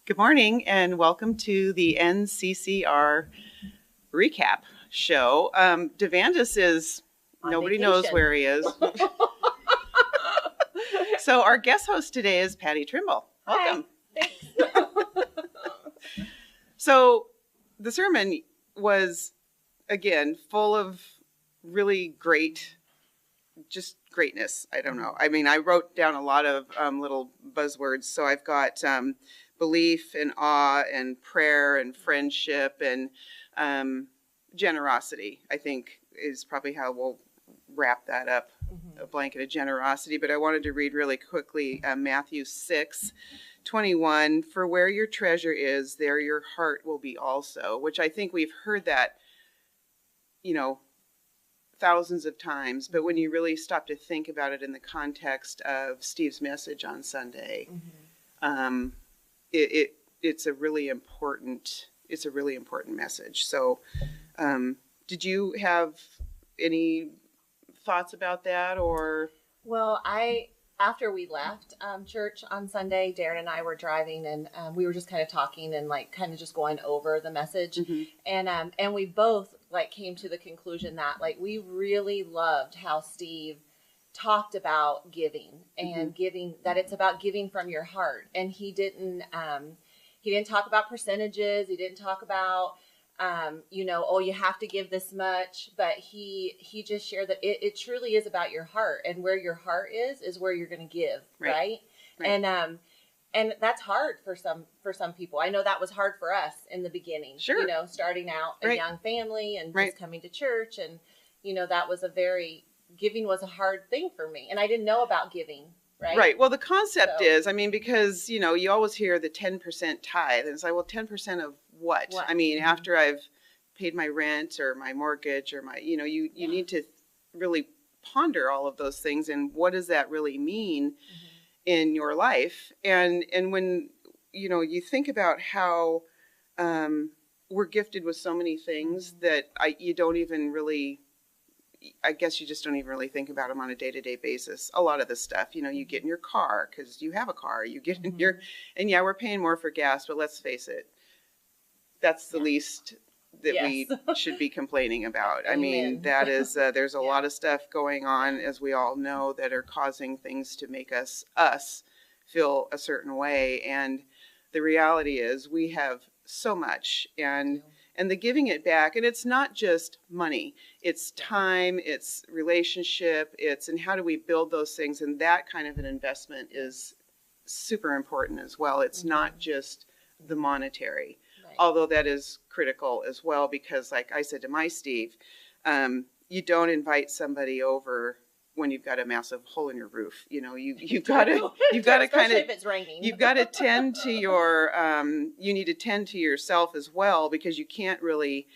Good morning and welcome to the NCCR recap show. Devandis is, nobody knows where he is. So our guest host today is Patty Trimble. Welcome. Hi. Thanks. So the sermon was, again, full of really great, just greatness. I don't know. I mean, I wrote down a lot of little buzzwords. So I've got belief and awe and prayer and friendship and generosity, I think, is probably how we'll wrap that up, a blanket of generosity. But I wanted to read really quickly Matthew 6:21, for where your treasure is, there your heart will be also, which I think we've heard that, thousands of times. But when you really stop to think about it in the context of Steve's message on Sunday, it's a really important message. So did you have any thoughts about that? Or Well, after we left church on Sunday, Darren and I were driving, and we were just kind of talking and kind of just going over the message, and we both came to the conclusion that we really loved how Steve talked about giving and giving, that it's about giving from your heart. And he didn't talk about percentages. He didn't talk about, you have to give this much, but he just shared that it truly is about your heart, and where your heart is where you're going to give. Right. And that's hard for some people. I know that was hard for us in the beginning, starting out a young family and just coming to church. And, that was giving was a hard thing for me, and I didn't know about giving. Right. Well, the concept is, because, you always hear the 10% tithe, and it's like, well, 10% of what? I mean, after I've paid my rent or my mortgage or my, you need to really ponder all of those things. And what does that really mean in your life? And when, you think about how we're gifted with so many things that you don't even really, I guess you just don't even really think about them on a day-to-day basis. A lot of this stuff, you get in your car because you have a car, you get in your, and we're paying more for gas, but let's face it, that's the least that we should be complaining about. I mean, that is, there's a lot of stuff going on, as we all know, that are causing things to make us feel a certain way. And the reality is we have so much, and the giving it back, and it's not just money, it's time, it's relationship, and how do we build those things, and that kind of an investment is super important as well. It's not just the monetary, although that is critical as well, because like I said to my Steve, you don't invite somebody over when you've got a massive hole in your roof. You've got to kind of, if it's raining. You've got to tend to your, you need to tend to yourself as well, because you can't really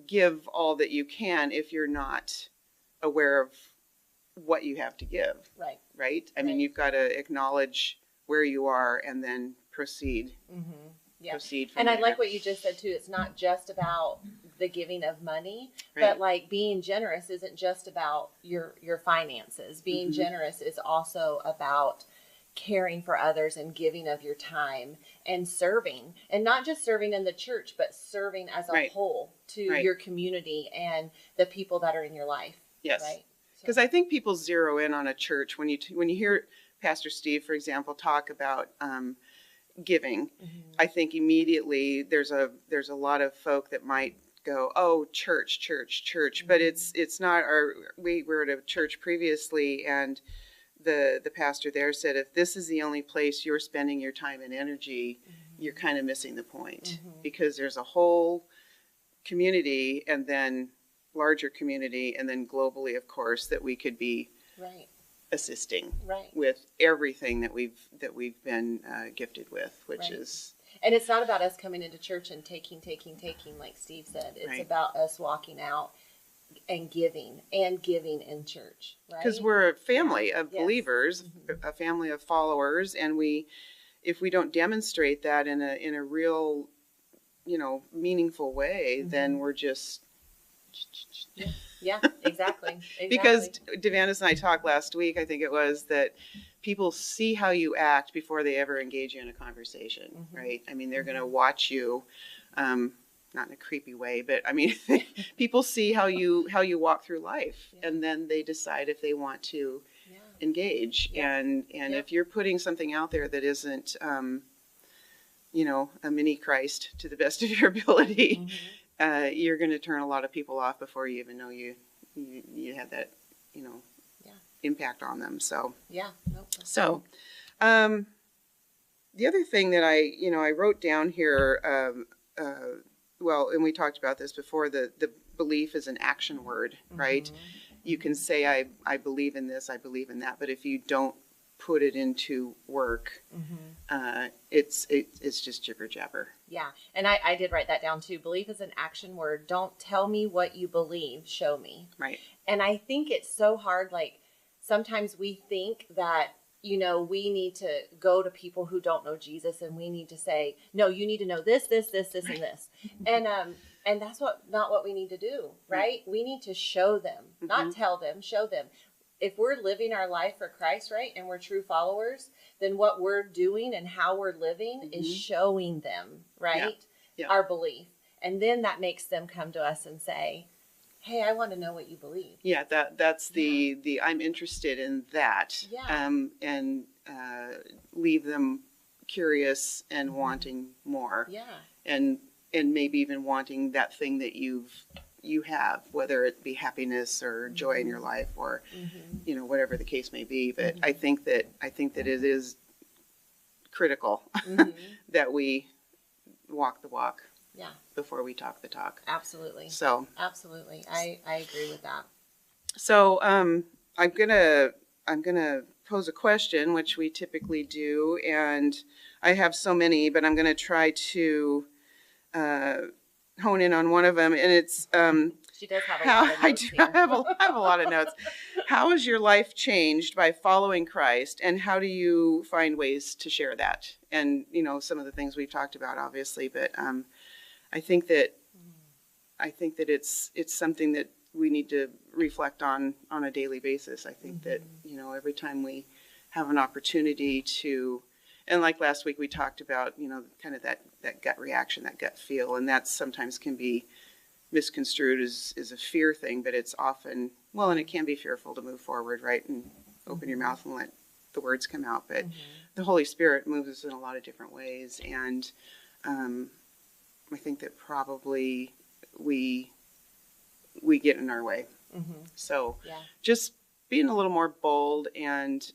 give all that you can if you're not aware of what you have to give. Right. I mean, you've got to acknowledge where you are and then proceed. Proceed from and there. I like what you just said too. It's not just about the giving of money, but being generous isn't just about your finances. Being generous is also about caring for others and giving of your time and serving, and not just serving in the church, but serving as a whole to your community and the people that are in your life. Yes. Because I think people zero in on a church when you hear Pastor Steve, for example, talk about giving. I think immediately there's a lot of folk that might go, oh, church, but it's not we were at a church previously, and the pastor there said, if this is the only place you're spending your time and energy, you're kind of missing the point, because there's a whole community, and then larger community, and then globally, of course, that we could be assisting with everything that we've been gifted with, which is. And it's not about us coming into church and taking, like Steve said. It's about us walking out and giving in church, right? Because we're a family of believers, a family of followers, and if we don't demonstrate that in a real, meaningful way, then we're just Yeah, exactly. Because Devanis and I talked last week, I think it was, that people see how you act before they ever engage you in a conversation, right? I mean, they're going to watch you, not in a creepy way, but I mean, people see how you walk through life, and then they decide if they want to engage. And if you're putting something out there that isn't, a mini Christ to the best of your ability, you're going to turn a lot of people off before you even know you had that, impact on them. So, So, the other thing that I wrote down here, and we talked about this before, the belief is an action word, right? You can say, I believe in this, I believe in that, but if you don't put it into work, it's just jibber jabber. Yeah. And I did write that down too. Belief is an action word. Don't tell me what you believe, show me. Right. And I think it's so hard. Like, sometimes we think that, we need to go to people who don't know Jesus, and we need to say, no, you need to know this, and this. And that's not what we need to do, right? We need to show them, not tell them, show them. If we're living our life for Christ, right, and we're true followers, then what we're doing and how we're living is showing them, right, our belief. And then that makes them come to us and say, hey, I want to know what you believe. Yeah, that's the I'm interested in that. Yeah. And leave them curious and wanting more. Yeah. And maybe even wanting that thing that you have, whether it be happiness or joy in your life, or whatever the case may be. But I think that it is critical that we walk the walk. Yeah. Before we talk the talk. Absolutely. So. Absolutely. I agree with that. So I'm gonna pose a question, which we typically do, and I have so many, but I'm gonna try to hone in on one of them, and it's she does have a lot of notes I have a lot of notes. How has your life changed by following Christ, and how do you find ways to share that? And some of the things we've talked about, obviously, but I think that it's something that we need to reflect on a daily basis. I think that every time we have an opportunity to, and like last week we talked about kind of that gut reaction, that gut feel, and that sometimes can be misconstrued as a fear thing, but it's often, and it can be fearful to move forward, right, and open your mouth and let the words come out. But the Holy Spirit moves us in a lot of different ways, and I think that probably we get in our way. So just being a little more bold and,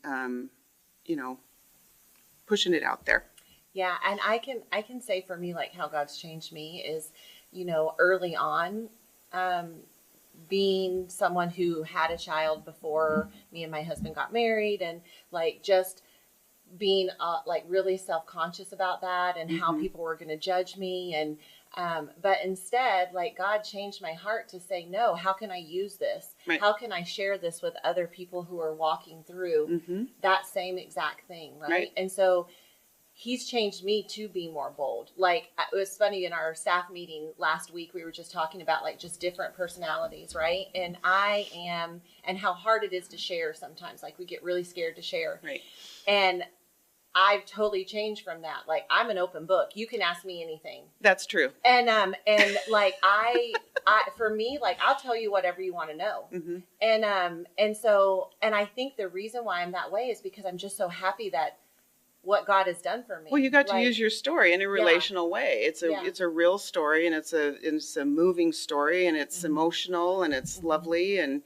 pushing it out there. Yeah. And I can say for me, like how God's changed me is, early on, being someone who had a child before me and my husband got married, and like just being like really self-conscious about that and how people were going to judge me. And but instead, like, God changed my heart to say, no, how can I use this? Right. How can I share this with other people who are walking through that same exact thing? Right. And so He's changed me to be more bold. Like, it was funny, in our staff meeting last week, we were just talking about like just different personalities, right? And and how hard it is to share sometimes. Like, we get really scared to share. Right. And I've totally changed from that. Like, I'm an open book. You can ask me anything. That's true. And like I for me, like, I'll tell you whatever you want to know. And so I think the reason why I'm that way is because I'm just so happy that what God has done for me. Well, you got to use your story in a relational way. It's a real story, and it's a moving story, and it's emotional, and it's lovely, and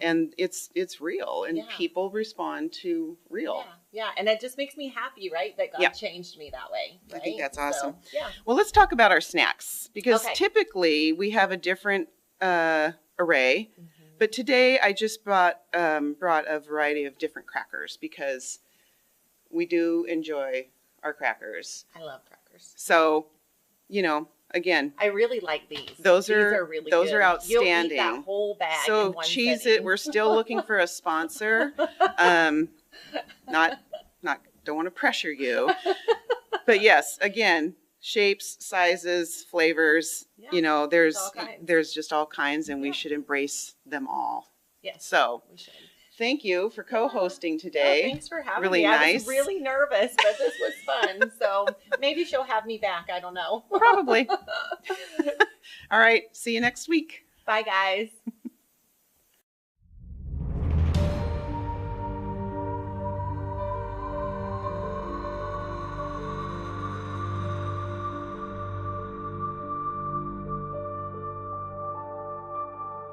it's real, and people respond to real. Yeah, and it just makes me happy, right, that God changed me that way. Right? I think that's awesome. So, well, let's talk about our snacks, because typically we have a different array, but today I just brought a variety of different crackers, because we do enjoy our crackers. I love crackers. So, again, I really like these. These are really good. Those are outstanding. You'll eat that whole bag. So cheese it. We're still looking for a sponsor. Don't want to pressure you, but yes, again, shapes, sizes, flavors. Yeah, You know, there's just all kinds, and we should embrace them all. Yes. So we should. Thank you for co-hosting today. Thanks for having really me. Nice. I was really nervous, but this was fun. So maybe she'll have me back. I don't know. Probably. All right. See you next week. Bye, guys.